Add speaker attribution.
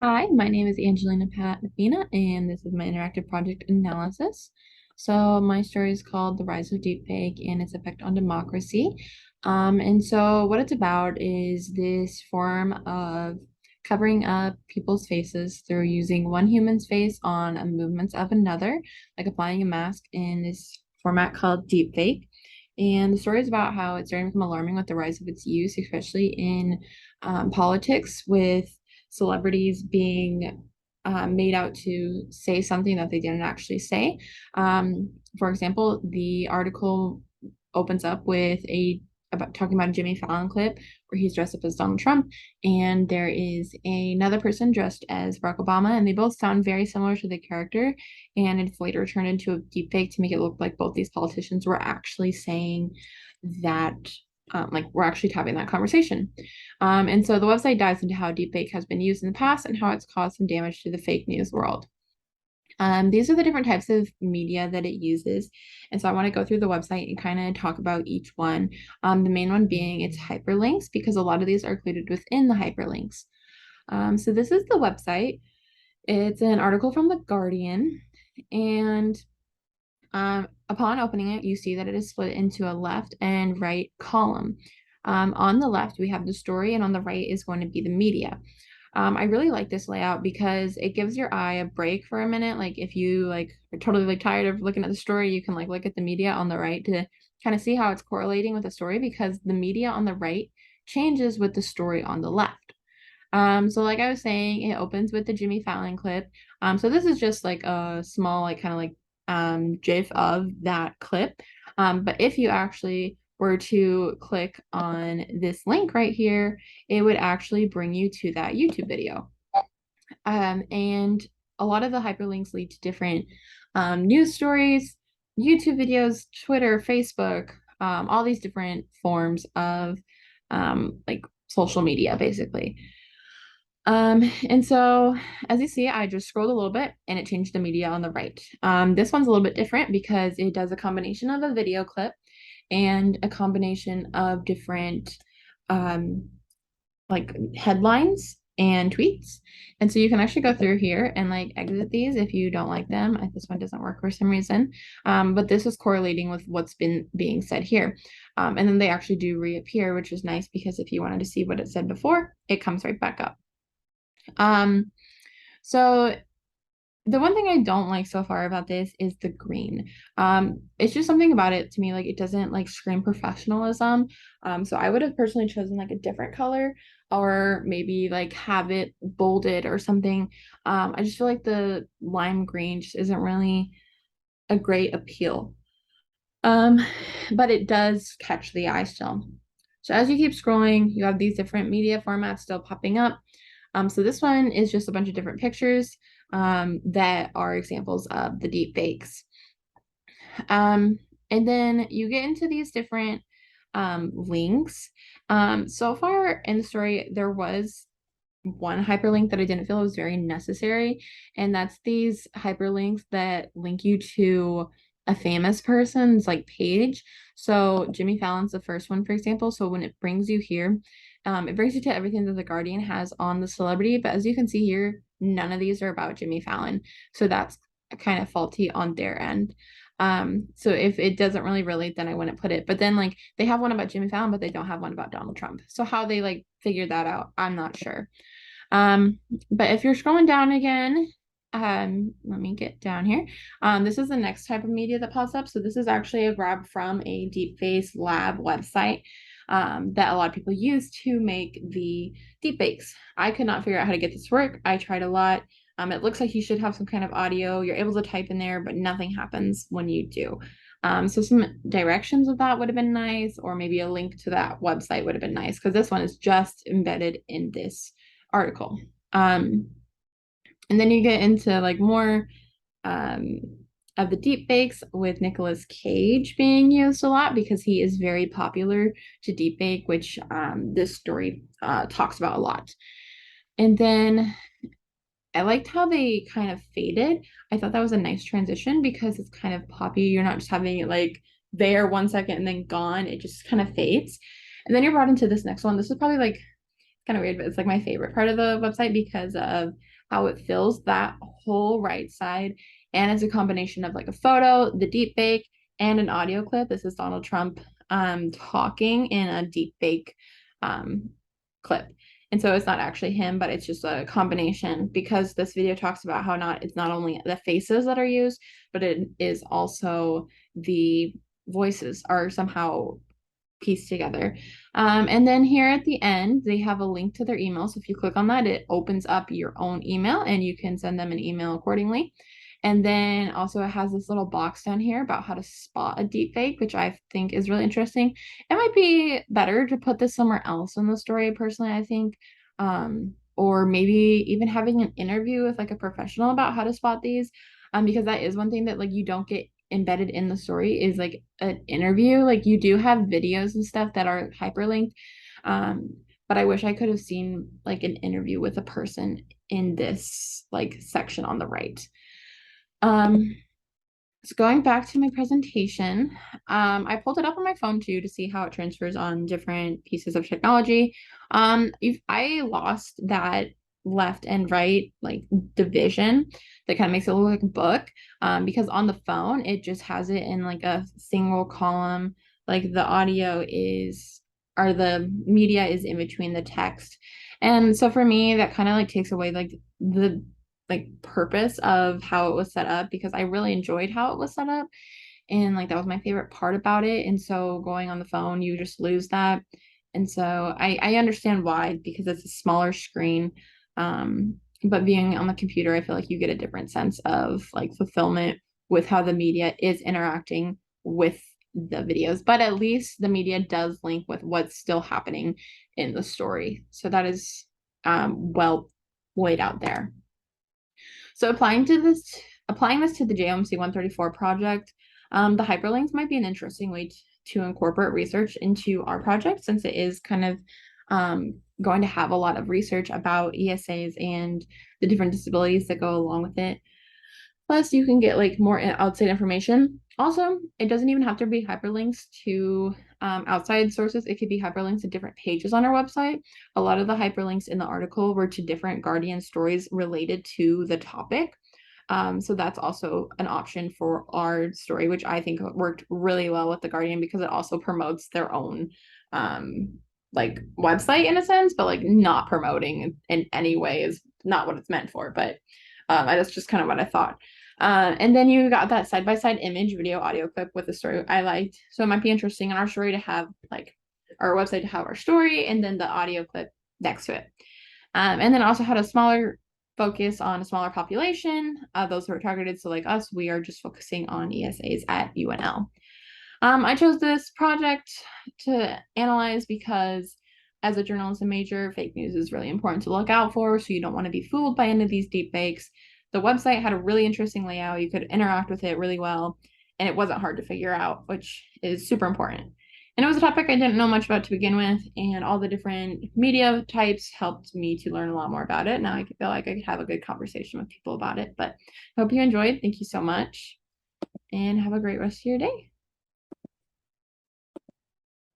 Speaker 1: Hi, my name is Angelina Pattavina, and this is my interactive project analysis. So my story is called The Rise of Deepfake and Its Effect on Democracy. And so what it's about is this form of covering up people's faces through using one human's face on a movements of another, like applying a mask in this format called deepfake. And the story is about how it's starting to become alarming with the rise of its use, especially in politics, with celebrities being made out to say something that they didn't actually say. For example, the article opens up with a about talking about a Jimmy Fallon clip where he's dressed up as Donald Trump, and there is another person dressed as Barack Obama, and they both sound very similar to the character. And it's later turned into a deepfake to make it look like both these politicians were actually saying that, like we're actually having that conversation. And so the website dives into how deepfake has been used in the past and how it's caused some damage to the fake news world. These are the different types of media that it uses. And so I want to go through the website and kind of talk about each one. The main one being its hyperlinks, because a lot of these are included within the hyperlinks. So this is the website. It's an article from The Guardian. And upon opening it, you see that it is split into a left and right column. On the left, we have the story, and on the right is going to be the media. I really like this layout because it gives your eye a break for a minute. Like if you like are totally like tired of looking at the story, you can like look at the media on the right to kind of see how it's correlating with the story, because the media on the right changes with the story on the left. So like I was saying, it opens with the Jimmy Fallon clip. So this is just like a small, like kind of like GIF of that clip. But if you actually were to click on this link right here, it would actually bring you to that YouTube video. And a lot of the hyperlinks lead to different news stories, YouTube videos, Twitter, Facebook, all these different forms of like social media, basically. And so as you see, I just scrolled a little bit and it changed the media on the right. This one's a little bit different because it does a combination of a video clip and a combination of different um, like headlines and tweets. And so you can actually go through here and like exit these if you don't like them. This one doesn't work for some reason. But this is correlating with what's been being said here. And then they actually do reappear, which is nice because if you wanted to see what it said before, it comes right back up. Um, so the one thing I don't like so far about this is the green. It's just something about it to me, like it doesn't like scream professionalism. So I would have personally chosen like a different color, or maybe like have it bolded or something. I just feel like the lime green just isn't really a great appeal. Um, but it does catch the eye still. So as you keep scrolling, you have these different media formats still popping up. So this one is just a bunch of different pictures that are examples of the deep fakes. And then you get into these different links. So far in the story, there was one hyperlink that I didn't feel was very necessary, and that's these hyperlinks that link you to a famous person's like page. So Jimmy Fallon's the first one, for example. So when it brings you here, it brings you to everything that the Guardian has on the celebrity. But as you can see here, none of these are about Jimmy Fallon. So that's kind of faulty on their end. So if it doesn't really relate, then I wouldn't put it. But then like they have one about Jimmy Fallon, but they don't have one about Donald Trump. So how they like figured that out, I'm not sure. Um, but if you're scrolling down again, let me get down here. This is the next type of media that pops up. So this is actually a grab from a Deepface Lab website that a lot of people use to make the deepfakes. I could not figure out how to get this to work. I tried a lot. It looks like you should have some kind of audio. You're able to type in there, but nothing happens when you do. So some directions of that would have been nice, or maybe a link to that website would have been nice, because this one is just embedded in this article. And then you get into like more um, of the deep fakes, with Nicolas Cage being used a lot because he is very popular to deep fake, which this story talks about a lot. And then I liked how they kind of faded. I thought that was a nice transition because it's kind of poppy. You're not just having it like there 1 second and then gone. It just kind of fades. And then you're brought into this next one. This is probably like kind of weird, but it's like my favorite part of the website because of how it fills that whole right side. And it's a combination of like a photo, the deep fake, and an audio clip. This is Donald Trump talking in a deep fake um, clip. And so it's not actually him, but it's just a combination because this video talks about how it's not only the faces that are used, but it is also the voices are somehow pieced together. And then here at the end, they have a link to their email. So if you click on that, it opens up your own email and you can send them an email accordingly. And then also it has this little box down here about how to spot a deep fake, which I think is really interesting. It might be better to put this somewhere else in the story, personally, I think. Or maybe even having an interview with like a professional about how to spot these. Because that is one thing that like you don't get embedded in the story is like an interview. Like you do have videos and stuff that are hyperlinked. But I wish I could have seen like an interview with a person in this like section on the right. Um, so going back to my presentation, I pulled it up on my phone too to see how it transfers on different pieces of technology. If I lost that left and right like division that kind of makes it look like a book, because on the phone it just has it in like a single column, like the audio is or the media is in between the text. And so for me, that kind of like takes away like the like purpose of how it was set up because I really enjoyed how it was set up and like that was my favorite part about it. And so going on the phone, you just lose that. And so I understand why because it's a smaller screen. But being on the computer, I feel like you get a different sense of like fulfillment with how the media is interacting with the videos. But at least the media does link with what's still happening in the story. So that is well laid out there. So applying this to the JOMC 134 project, the hyperlinks might be an interesting way to incorporate research into our project since it is kind of going to have a lot of research about ESAs and the different disabilities that go along with it. Plus, you can get like more outside information. Also, it doesn't even have to be hyperlinks to outside sources. It could be hyperlinks to different pages on our website. A lot of the hyperlinks in the article were to different Guardian stories related to the topic. So that's also an option for our story, which I think worked really well with the Guardian because it also promotes their own like website in a sense, but like not promoting in any way is not what it's meant for. But that's just kind of what I thought. And then you got that side-by-side image, video, audio clip with the story I liked. So it might be interesting in our story to have like our website to have our story and then the audio clip next to it. And then also had a smaller focus on a smaller population, those who are targeted. So like us, we are just focusing on ESAs at UNL. I chose this project to analyze because as a journalism major, fake news is really important to look out for. So you don't want to be fooled by any of these deep fakes. The website had a really interesting layout. You could interact with it really well, and it wasn't hard to figure out, which is super important. And it was a topic I didn't know much about to begin with, and all the different media types helped me to learn a lot more about it. Now I feel like I could have a good conversation with people about it. But I hope you enjoyed. Thank you so much, and have a great rest of your day.